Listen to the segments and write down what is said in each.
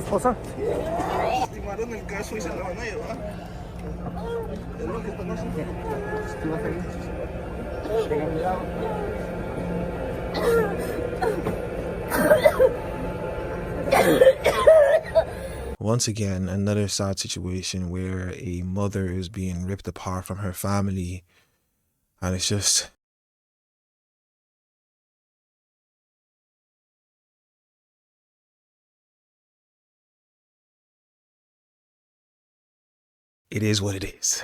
esposa? Estimaron el caso y se la van a llevar. Es lo que están haciendo. Tenga cuidado. Once again, another sad situation where a mother is being ripped apart from her family, and it's just... it is what it is.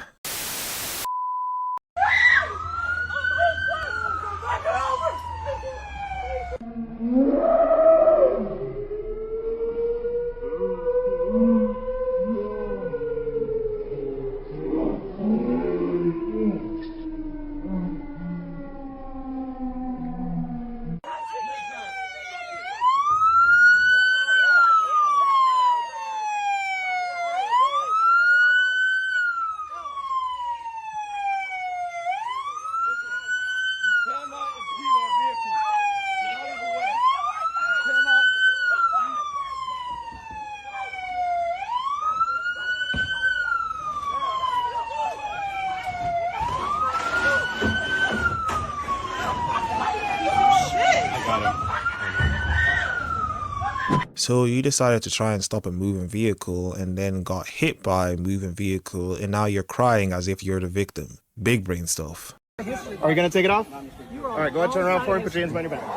So you decided to try and stop a moving vehicle and then got hit by a moving vehicle, and now you're crying as if you're the victim. Big brain stuff. Are you gonna take it off? All right, go ahead, turn around for me, put your hands behind your back.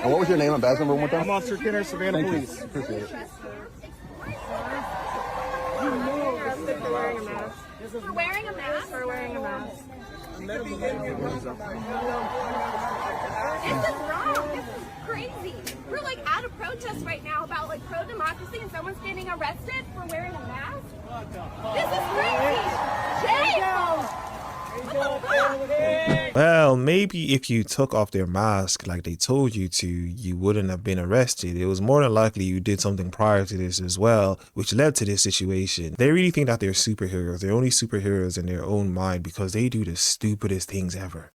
And what was your name and badge number one more time? I'm Officer Kenner, Savannah Thank Police. you. Appreciate it. For wearing a mask? For wearing a mask. This is wrong. This is crazy. We're like at a protest right now about like pro-democracy and someone's getting arrested for wearing a mask? This is crazy. Jail! What the fuck? Well, maybe if you took off their mask like they told you to, you wouldn't have been arrested. It was more than likely you did something prior to this as well, which led to this situation. They really think that they're superheroes. They're only superheroes in their own mind because they do the stupidest things ever.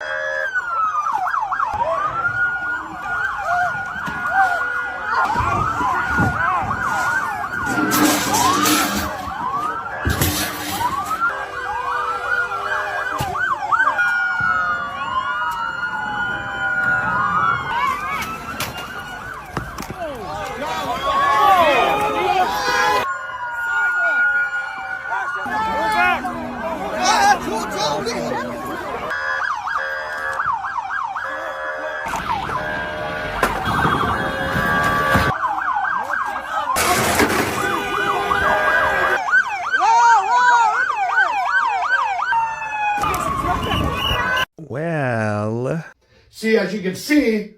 Well, see, as you can see,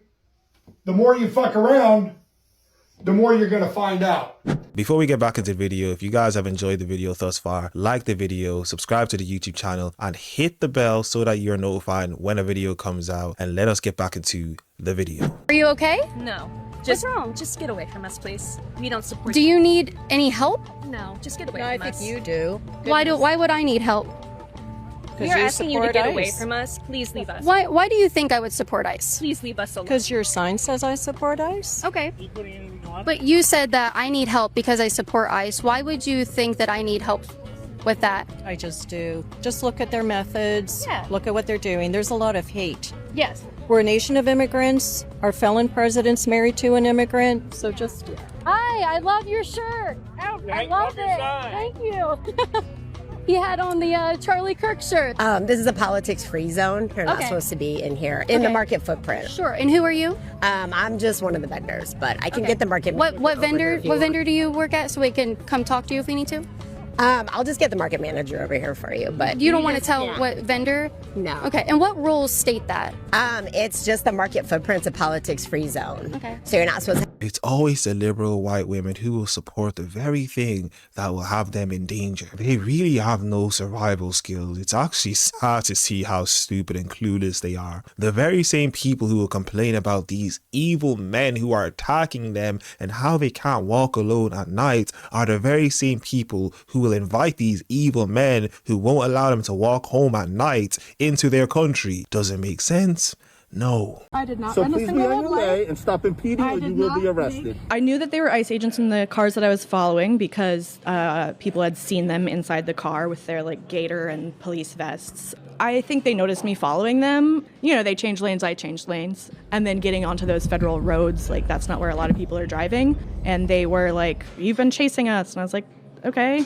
the more you fuck around, the more you're going to find out. before we get back into the video, if you guys have enjoyed the video thus far, like the video, subscribe to the YouTube channel, and hit the bell so that you're notified when a video comes out. And let us get back into the video. Are you okay? No. What's wrong? Just get away from us, please. We don't support Do you need any help? No, just get away No, from I us. think you do. Why would I need help? We are asking you to get away ICE. from us. Please leave us. Why do you think I would support ICE? Please leave us alone. Because your sign says I support ICE. Okay. But you said that I need help because I support ICE. Why would you think that I need help with that? I just do. Just look at their methods. Yeah. Look at what they're doing. There's a lot of hate. Yes. We're a nation of immigrants. Our felon president's married to an immigrant. So just... Hi, I love your shirt. I love it. Thank you. He had on the Charlie Kirk shirt. This is a politics-free zone. You're not supposed to be in here, in the market footprint. Sure. And who are you? I'm just one of the vendors, but I can get the market. What vendor do you work at so we can come talk to you if we need to? I'll just get the market manager over here for you, but You don't want to tell what vendor? No. Okay. And what rules state that? It's just the market footprint's a politics-free zone. Okay. So you're not supposed to. It's always the liberal white women who will support the very thing that will have them in danger. They really have no survival skills. It's actually sad to see how stupid and clueless they are. The very same people who will complain about these evil men who are attacking them and how they can't walk alone at night are the very same people who will invite these evil men who won't allow them to walk home at night into their country. Does it make sense? No. I did not So run a please be single on red your light. way and stop impeding or you will be arrested. I knew that they were ICE agents in the cars that I was following because people had seen them inside the car with their like gaiter and police vests. I think they noticed me following them. You know, they changed lanes, I changed lanes. And then getting onto those federal roads, like that's not where a lot of people are driving. And they were like, "You've been chasing us." And I was like, okay.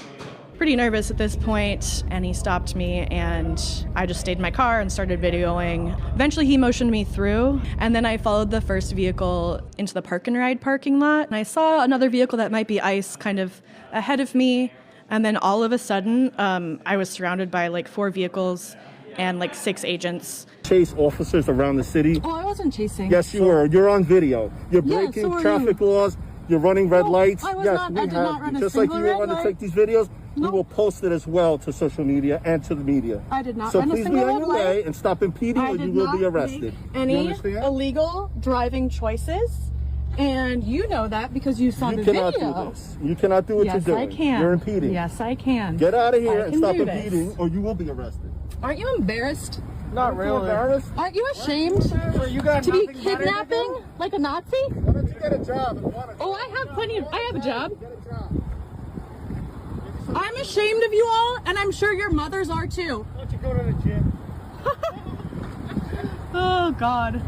Pretty nervous at this point, and he stopped me, and I just stayed in my car and started videoing. Eventually he motioned me through, and then I followed the first vehicle into the park and ride parking lot, and I saw another vehicle that might be ICE kind of ahead of me, and then all of a sudden I was surrounded by like 4 vehicles and like 6 agents. Chase officers around the city. Oh, I wasn't chasing. Yes, you were. You're on video. You're breaking traffic laws. You're running red lights. I was Yes, not, we I did have. not run a Just like single you red want to light. take these videos, we will post it as well to social media and to the media. I did not So run a please be single on red your light. way and stop impeding I or did you will not be arrested. make any You understand? illegal driving choices, and you know that because you saw the You video. cannot do this. You cannot do what Yes, you're I doing. can. You're impeding. Yes, I can. Get out of here I and can stop do this. impeding or you will be arrested. Aren't you embarrassed? Not really. Embarrassed? Aren't you ashamed You got to be nothing better to kidnapping do? like a Nazi? Why don't you get a job and want a job? Oh, I have plenty of. I have a job. Get a job. I'm ashamed of you all, and I'm sure your mothers are too. Why don't you go to the gym? Oh, God.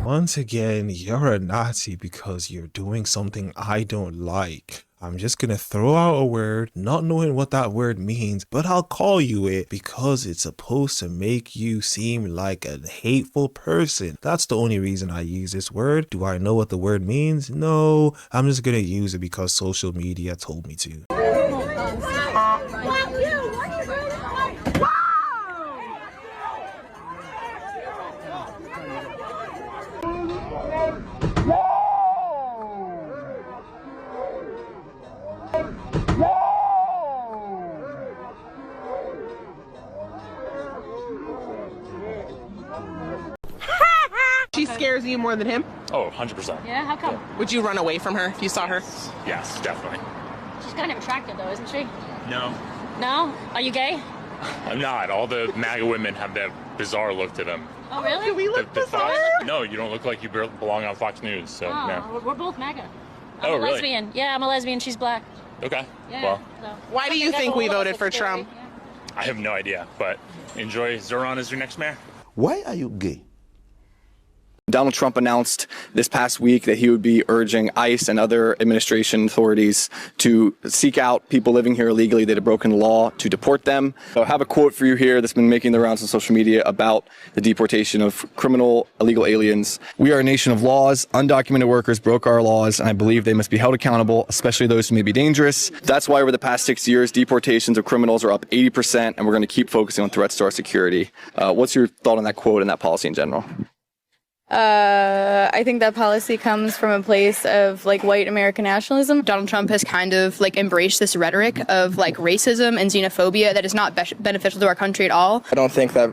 Once again, you're a Nazi because you're doing something I don't like. I'm just gonna throw out a word, not knowing what that word means, but I'll call you it because it's supposed to make you seem like a hateful person. That's the only reason I use this word. Do I know what the word means? No, I'm just gonna use it because social media told me to. She scares you more than him? Oh, 100%. Yeah, how come? Would you run away from her if you saw her? Yes, definitely. She's kind of attractive though, isn't she? No, No? Are you gay? I'm not. All the MAGA women have that bizarre look to them. Oh, really? Do we look bizarre? No, you don't look like you belong on Fox News, so Oh, no. we're both MAGA. I'm Oh, a really? lesbian. Yeah, I'm a lesbian. She's black. Okay, Yeah. well, so. Why do you think we voted for Trump? I have no idea, but enjoy Zoran as your next mayor. Why are you gay? Donald Trump announced this past week that he would be urging ICE and other administration authorities to seek out people living here illegally that have broken the law to deport them. So I have a quote for you here that's been making the rounds on social media about the deportation of criminal illegal aliens. "We are a nation of laws. Undocumented workers broke our laws, and I believe they must be held accountable, especially those who may be dangerous. That's why over the past 6 years, deportations of criminals are up 80%, and we're going to keep focusing on threats to our security." What's your thought on that quote and that policy in general? I think that policy comes from a place of like white American nationalism. Donald Trump has kind of like embraced this rhetoric of like racism and xenophobia that is not beneficial to our country at all. I don't think that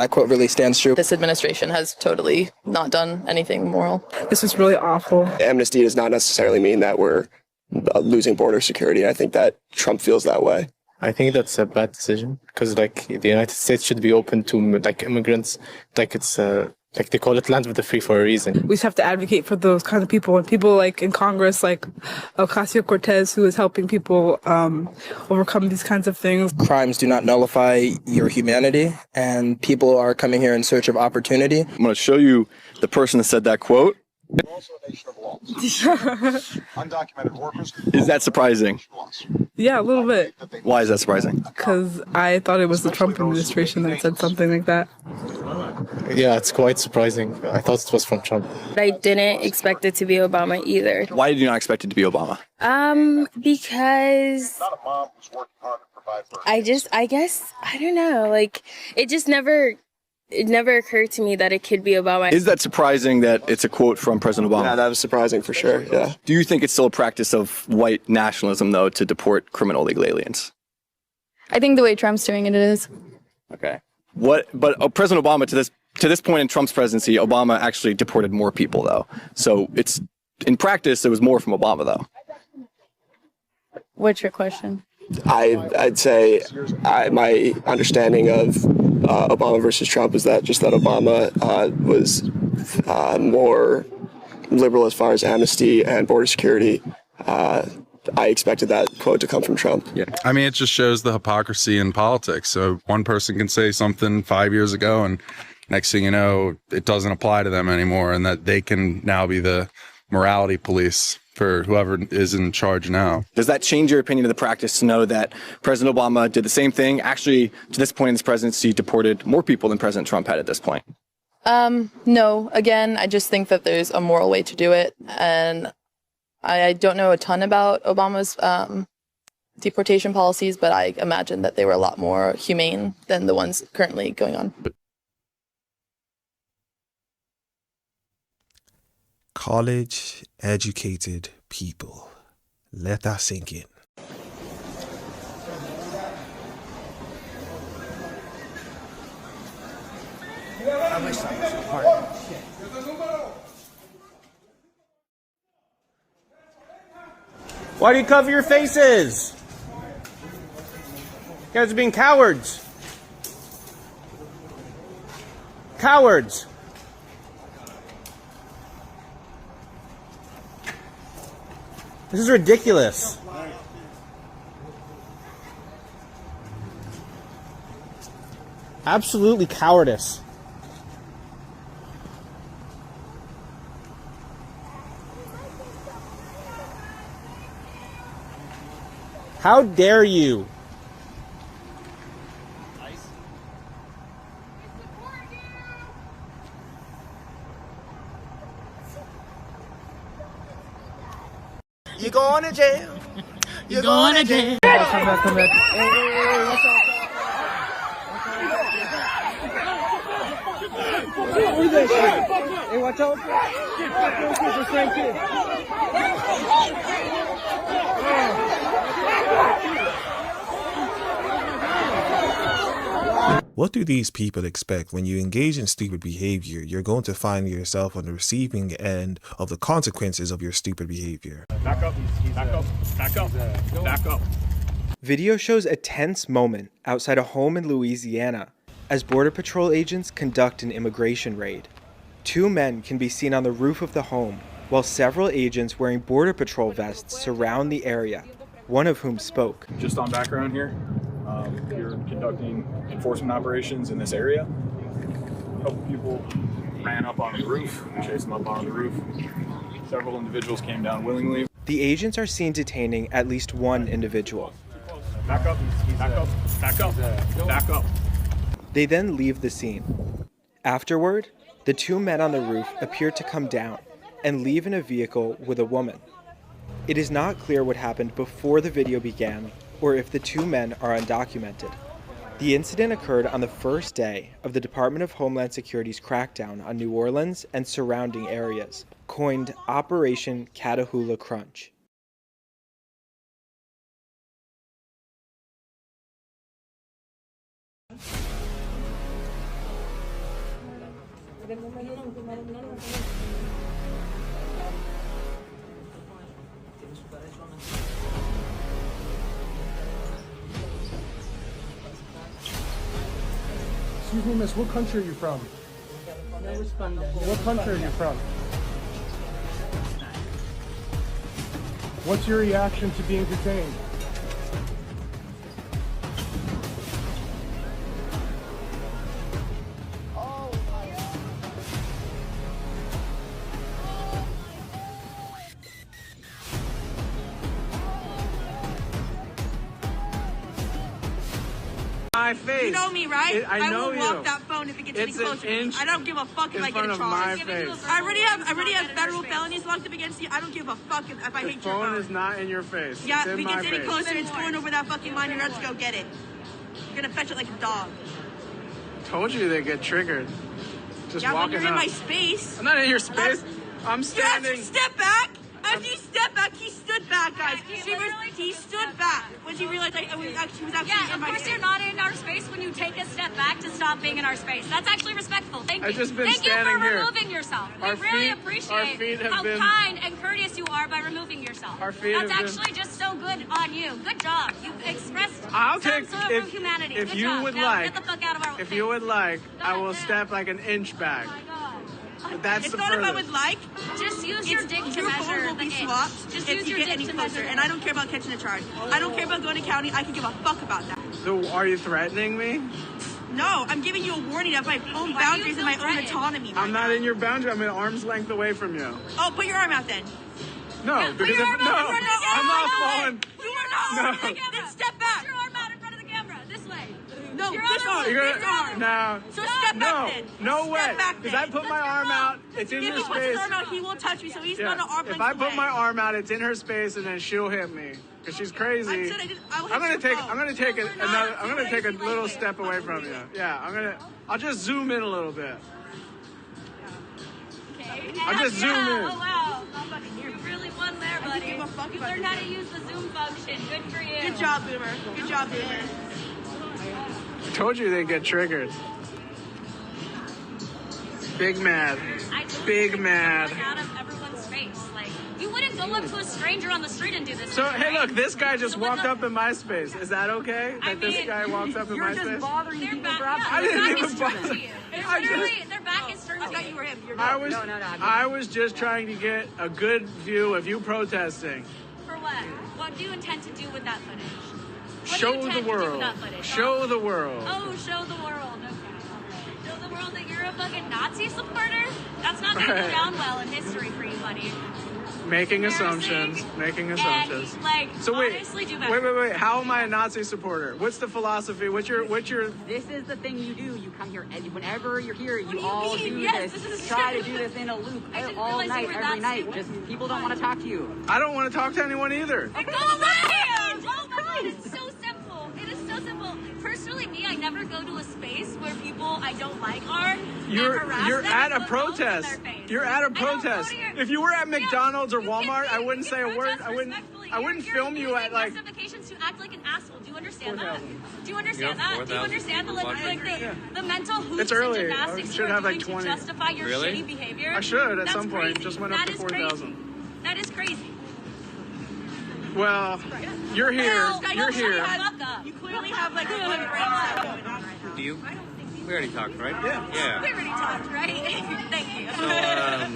quote really stands true. This administration has totally not done anything moral. This was really awful. Amnesty does not necessarily mean that we're losing border security. I think that Trump feels that way. I think that's a bad decision because like the United States should be open to like immigrants. Like it's like they call it land of the free for a reason. We just have to advocate for those kind of people and people like in Congress, like Ocasio-Cortez, who is helping people overcome these kinds of things. Crimes do not nullify your humanity, and people are coming here in search of opportunity. I'm going to show you the person that said that quote. We're also a nation of laws. Undocumented workers. Is that surprising? Yeah, a little bit. Why is that surprising? Because I thought it was the Trump administration that said something like that. Yeah, it's quite surprising. I thought it was from Trump. I didn't expect it to be Obama either. Why did you not expect it to be Obama? Because I guess, I don't know, like it just never occurred to me that it could be Obama. Is that surprising that it's a quote from President Obama? Yeah, that was surprising for sure, yeah. Do you think it's still a practice of white nationalism, though, to deport criminal illegal aliens? I think the way Trump's doing it is. Okay. But President Obama, to this point in Trump's presidency, Obama actually deported more people, though. So it's in practice, it was more from Obama, though. What's your question? I'd say my understanding of Obama versus Trump is that Obama was more liberal as far as amnesty and border security. I expected that quote to come from Trump. Yeah. I mean, it just shows the hypocrisy in politics. So one person can say something 5 years ago and next thing you know, it doesn't apply to them anymore, and that they can now be the morality police for whoever is in charge now. Does that change your opinion of the practice to know that President Obama did the same thing? Actually, to this point in his presidency, deported more people than President Trump had at this point. No. Again, I just think that there's a moral way to do it, and I don't know a ton about Obama's deportation policies, but I imagine that they were a lot more humane than the ones currently going on. College-educated people. Let that sink in. Why do you cover your faces? You guys are being cowards. Cowards. This is ridiculous. Absolutely cowardice. How dare you? You're going to jail. You're going to jail. Come back, come back. Hey, watch out. Hey, watch out. This same kid. What do these people expect? When you engage in stupid behavior, you're going to find yourself on the receiving end of the consequences of your stupid behavior. Back up, back up, back up, back up. Video shows a tense moment outside a home in Louisiana as Border Patrol agents conduct an immigration raid. Two men can be seen on the roof of the home, while several agents wearing Border Patrol vests surround the area, one of whom spoke. Just on background here, you're conducting enforcement operations in this area. A couple people ran up on the roof, chased them up on the roof. Several individuals came down willingly. The agents are seen detaining at least one individual. Back up, back up, back up, back up. They then leave the scene. Afterward, the two men on the roof appear to come down and leave in a vehicle with a woman. It is not clear what happened before the video began or if the two men are undocumented. The incident occurred on the first day of the Department of Homeland Security's crackdown on New Orleans and surrounding areas, coined Operation Catahoula Crunch. Excuse me, miss, what country are you from? What country are you from? What's your reaction to being detained? My face. You know me, right? I know will you. walk that phone if it gets any closer. I don't give a fuck if I get a charge. I already have federal felonies locked up against you. I don't give a fuck if I hate your phone. The phone is not in your face. Yeah, it's if in it my gets any face. closer, it's going over that fucking line. You're gonna have to go get it. You're gonna fetch it like a dog. Told you they get triggered. Just yeah, but walking you're in up. my space. I'm not in your space. I'm standing. You have to step back. After you step back, he stood back, guys. He stood back when she realized he was actually in my space. Yeah, of course you're not in our space when you take a step back to stop being in our space. That's actually respectful. Thank you. I've just been Thank you standing for here. removing yourself. We Our really feet appreciate have how been- kind and courteous courteous you are by removing yourself. Our feet That's have been- actually just so good on you. Good job. You've expressed I'll some take sort of humanity. if Good you job. would Now, like. get the fuck out of our If face. you would like, I will step like an inch back. But that's It's the not if I furthest. would like. Just use your dick to Your measure phone will the be inch. swapped Just if use you your get dick any to closer. measure And I don't care about catching a charge. I don't care about going to county. I can give a fuck about that. So are you threatening me? No, I'm giving you a warning of my own boundaries and my own autonomy. I'm not in your boundary. I'm an arm's length away from you. Oh, put your arm out then. No, because if no, I'm not falling. You are not. No. Then step back. Put your arm out in front of the camera. This way. No, Your this other arm. one. You're This gonna arm. no. So step back then. No way. Step back Because I then. put my arm out, it's in If your he puts his space. arm out, he will touch me. So he's Yeah. going to arm If length I put away. my arm out, it's in her space, and then she'll hit me because she's crazy. I said I will hit I'm gonna your take. phone. I'm gonna take You're another. not I'm gonna take a crazy little like step away from you. Yeah. I'll just zoom in a little bit. Okay. I'll just zoom in. Oh wow. You really won there, I buddy. give a fuck You about learned this. how to use the Zoom function. Good for you. Good job, Boomer. Good job, Boomer. I told you they'd get triggered. Big mad. Big mad. Look out of everyone's face. Like you wouldn't go up to a stranger on the street and do this. So to them, hey, right? look, this guy just walked up in my space. Is that okay? That this mean, guy walks up in my space? bothering people perhaps. I didn't Their back even is turned bother. to you. They're I literally, just- their back is turned to you. I thought you were him. I was just trying to get a good view of you protesting. For what? What do you intend to do with that footage? What do you Show intend the to do with world. that footage? Show the world. Oh, show the world. Okay. Show the world that you're a fucking Nazi supporter? That's not going to Right. go down well in history for you, buddy. Making assumptions. Making assumptions. And, like, So wait, honestly, do better. wait. How am I a Nazi supporter? What's the philosophy? What's your? This is the thing you do. You come here, and whenever you're here, What do you you all mean? do Yes, this. this is Try to true. do this in a loop I didn't all realize you night, were every that night. stupid. Just people don't want to talk to you. I don't want to talk to anyone either. Go away! Oh my god, it's so simple. It is so simple. Personally, me, I never go to a space where people I don't like are. You're and harass them at and a put bones in protest. their face. You're at a I don't go protest. to your- If you were at Yeah, McDonald's or you can Walmart, be- I wouldn't you say can a word. protest I wouldn't respectfully. You're film you at using like. justifications to act like an asshole. Do you understand that? 4,000. Do you understand Yeah, that? Do you 4,000 understand the the mental hoops It's early. and I gymnastics should you are have like doing 20. to justify your Really? shitty behavior? I should at That's some point. crazy. Just went up That to is 4,000. crazy. That is crazy. Well, you're here. Well, You're here. You clearly have like one brain cell going on. Do you? We already talked, right? We Yeah. already talked, right? Thank you. So,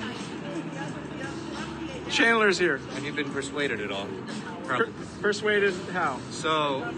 Chandler's here. have you been persuaded at all? Probably. Persuaded how? So,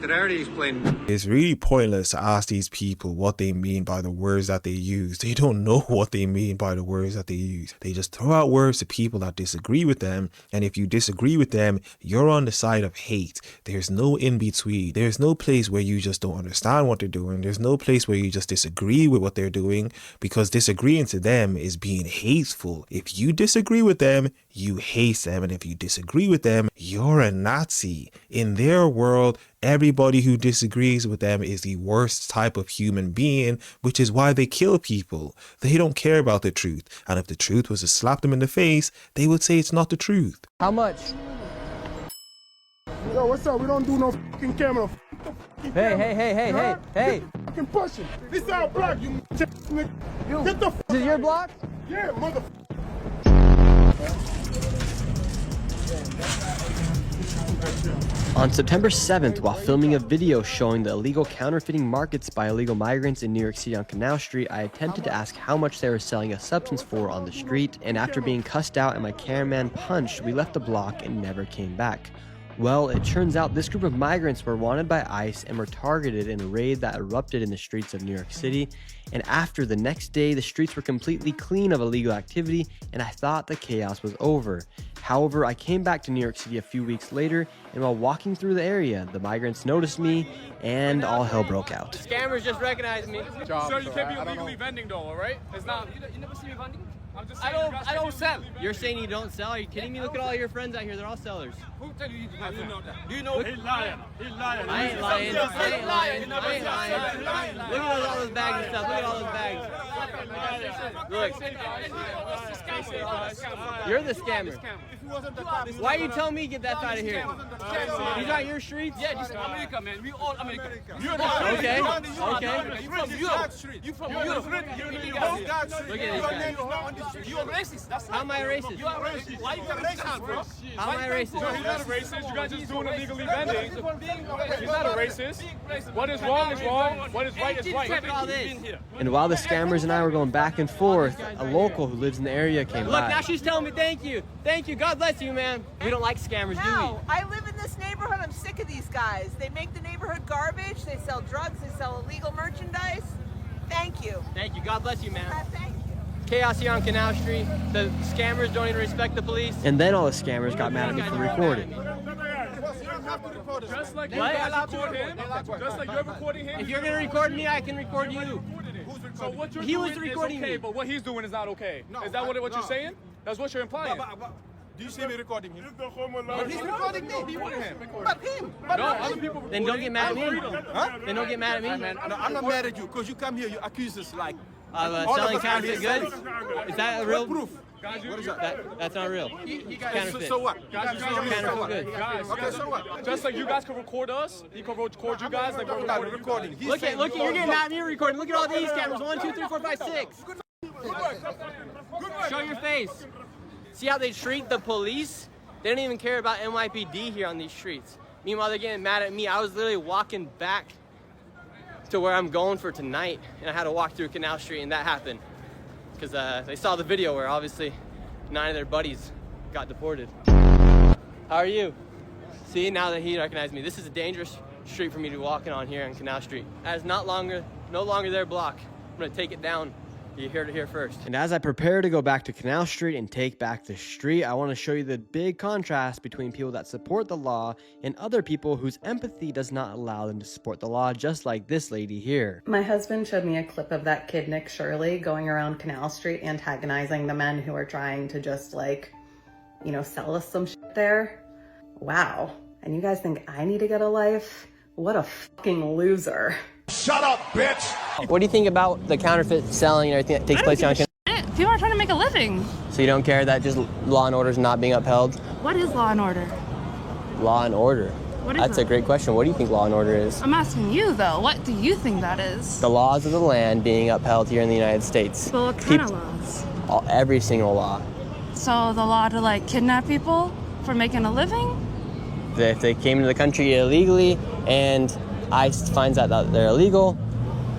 did I already explain? It's really pointless to ask these people what they mean by the words that they use. They don't know what they mean by the words that they use. They just throw out words to people that disagree with them. And if you disagree with them, you're on the side of hate. There's no in between. There's no place where you just don't understand what they're doing. There's no place where you just disagree with what they're doing, because disagreeing to them is being hateful. If you disagree with them, you hate them. And if you disagree with them, you're a Nazi. In their world, everybody who disagrees with them is the worst type of human being, which is why they kill people. They don't care about the truth. And if the truth was to slap them in the face, they would say it's not the truth. How much? Yo, what's up? We don't do no fucking camera. Hey. Fucking pushing. This our block, you nigga. Get the fuck. This is your block? Yeah, mother. On September 7th, while filming a video showing the illegal counterfeiting markets by illegal migrants in New York City on Canal Street, I attempted to ask how much they were selling a substance for on the street, and after being cussed out and my cameraman punched, we left the block and never came back. Well, it turns out this group of migrants were wanted by ICE and were targeted in a raid that erupted in the streets of New York City. And after the next day, the streets were completely clean of illegal activity, and I thought the chaos was over. However, I came back to New York City a few weeks later, and while walking through the area, the migrants noticed me, and all hell broke out. Scammers just recognized me. So you can't be illegally vending though, all right? It's not. You never see me vending? I'm just I saying don't sell. You're saying you don't sell? Are you kidding me? Look at all your friends out here. They're all sellers. Who tell you to do that? Do you know? He's lying. He's lying. I ain't lying. Look at all those bags and stuff. Look at all those bags. Look, you're the scammer. Why are you telling me to get that side of here? These aren't your streets? Yeah, this is America, man. We all America. Okay, okay. You from Europe. You from Europe. Look at these guys. You are racist. How am I racist? You are racist. Why you racist, bro? How am I racist? You're not a racist. You guys just doing illegally vending. You're not a racist. What is wrong is wrong. What is right is right. And while the scammers and I were going back and forth, a local who lives in the area came Look, by. now she's telling me thank you. Thank you. God bless you, man. We don't like scammers, do No, I live in this neighborhood. I'm sick of these guys. They make the neighborhood garbage. They sell drugs. They sell illegal merchandise. Thank you. Thank you. God bless you, man. Thank you. Chaos here on Canal Street. The scammers don't even respect the police. And then all the scammers got mad at me for recording. Just like What? Just like you're recording him. If you're gonna record me, I can record you. So what you're He was doing recording is okay, me. but what he's doing is not okay. Is that what you're saying? That's what you're implying. Do you see me recording him? But he's recording me. He wanted him. But him. No, other people. Then don't get mad at me. Huh? Then don't get mad at me. No, I'm not mad at you because you come here, you accuse us like Selling counterfeit goods? Is that a real proof? What is That's not real. Counterfeit. So what? Counterfeit goods. Okay, so what? Just like you guys can record us, he can record you guys like we're recording. He's Look saying at, you're getting mad at me recording. Look at all these cameras. 1, 2, 3, 4, 5, 6. Show your face. See how they treat the police? They don't even care about NYPD here on these streets. Meanwhile, they're getting mad at me. I was literally walking back to where I'm going for tonight, and I had to walk through Canal Street, and that happened. Because they saw the video where obviously 9 of their buddies got deported. How are you? See, now that he recognized me, this is a dangerous street for me to be walking on here on Canal Street. That is no longer their block. I'm gonna take it down. You heard it here first. And as I prepare to go back to Canal Street and take back the street, I want to show you the big contrast between people that support the law and other people whose empathy does not allow them to support the law, just like this lady here. My husband showed me a clip of that kid, Nick Shirley, going around Canal Street antagonizing the men who are trying to just like, you know, sell us some shit there. Wow. And you guys think I need to get a life? What a fucking loser. Shut up, bitch! What do you think about the counterfeit selling and everything that takes place on Canal? People are trying to make a living. So you don't care that just law and order is not being upheld? What is law and order? Law and order. What is That's that? a great question. What do you think law and order is? I'm asking you though, what do you think that is? The laws of the land being upheld here in the United States. But what kind of laws? Every single law. So the law to like kidnap people for making a living? If they came into the country illegally and ICE finds out that they're illegal,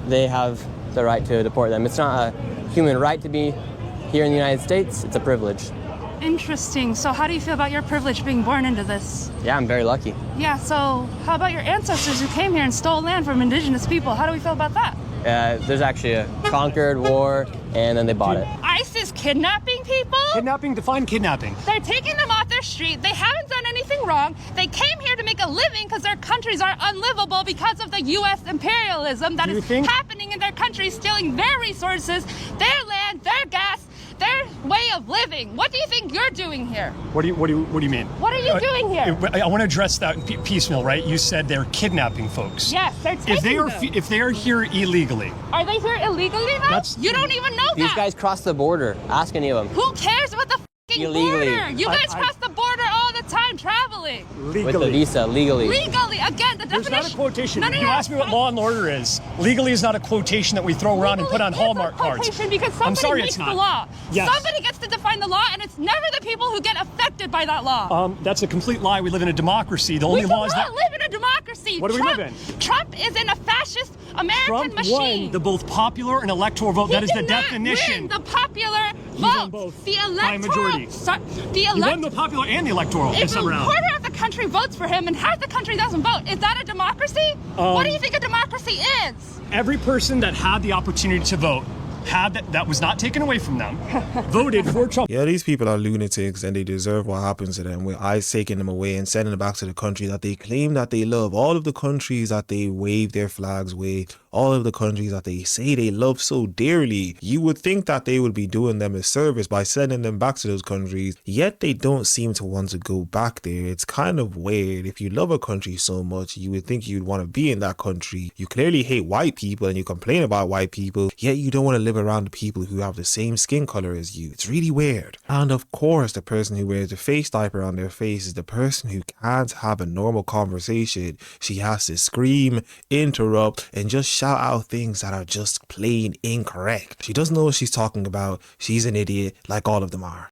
they have the right to deport them. It's not a human right to be here in the United States, it's a privilege. Interesting. So how do you feel about your privilege being born into this? Yeah, I'm very lucky. Yeah, so how about your ancestors who came here and stole land from indigenous people? How do we feel about that? There's actually a conquered war, and then they bought it. ICE is kidnapping people? Kidnapping? Define kidnapping. They're taking them off their street. They haven't done anything wrong. They came here to make a living because their countries are unlivable because of the U.S. imperialism that is happening in their countries, stealing their resources, their land, their gas, their way of living. What do you think you're doing here? What do you mean? What are you doing here? I want to address that piecemeal, right? You said they're kidnapping folks. Yes, they're taking them. If they are here illegally. Are they here illegally though? You don't even know These that. guys cross the border. Ask any of them. Who cares about the fucking Illegally. border? You guys cross the border all the time traveling. Legally. With the visa, legally. Legally, again, the There's definition. not a quotation. None of You that asked me what law and order is. Legally is not a quotation that we throw around and put on Hallmark cards. Quotation because somebody I'm sorry, makes it's not. the law. Yes. Somebody gets to define the law, and it's never the people who get affected by that law. That's a complete lie. We live in a democracy. The only We law is do that not live in a democracy. What do we Trump, live in? Trump is in a fascist American Trump machine. won the both popular and electoral vote. That is the definition. Win the popular won vote. both The by electoral. majority. The He won the popular and the electoral If this a time around. quarter of the country votes for him and half the country doesn't vote, is that a democracy? What do you think a democracy is? Every person that had the opportunity to vote had that was not taken away from them, voted for Trump. Yeah, these people are lunatics and they deserve what happens to them, with ICE taking them away and sending them back to the country that they claim that they love. All of the countries that they wave their flags with, all of the countries that they say they love so dearly. You would think that they would be doing them a service by sending them back to those countries, yet they don't seem to want to go back there. It's kind of weird. If you love a country so much, you would think you'd want to be in that country. You clearly hate white people and you complain about white people, yet you don't want to live around the people who have the same skin color as you. It's really weird. And of course, the person who wears the face diaper on their face is the person who can't have a normal conversation. She has to scream, interrupt, and just shout out things that are just plain incorrect. She doesn't know what she's talking about. She's an idiot, like all of them are.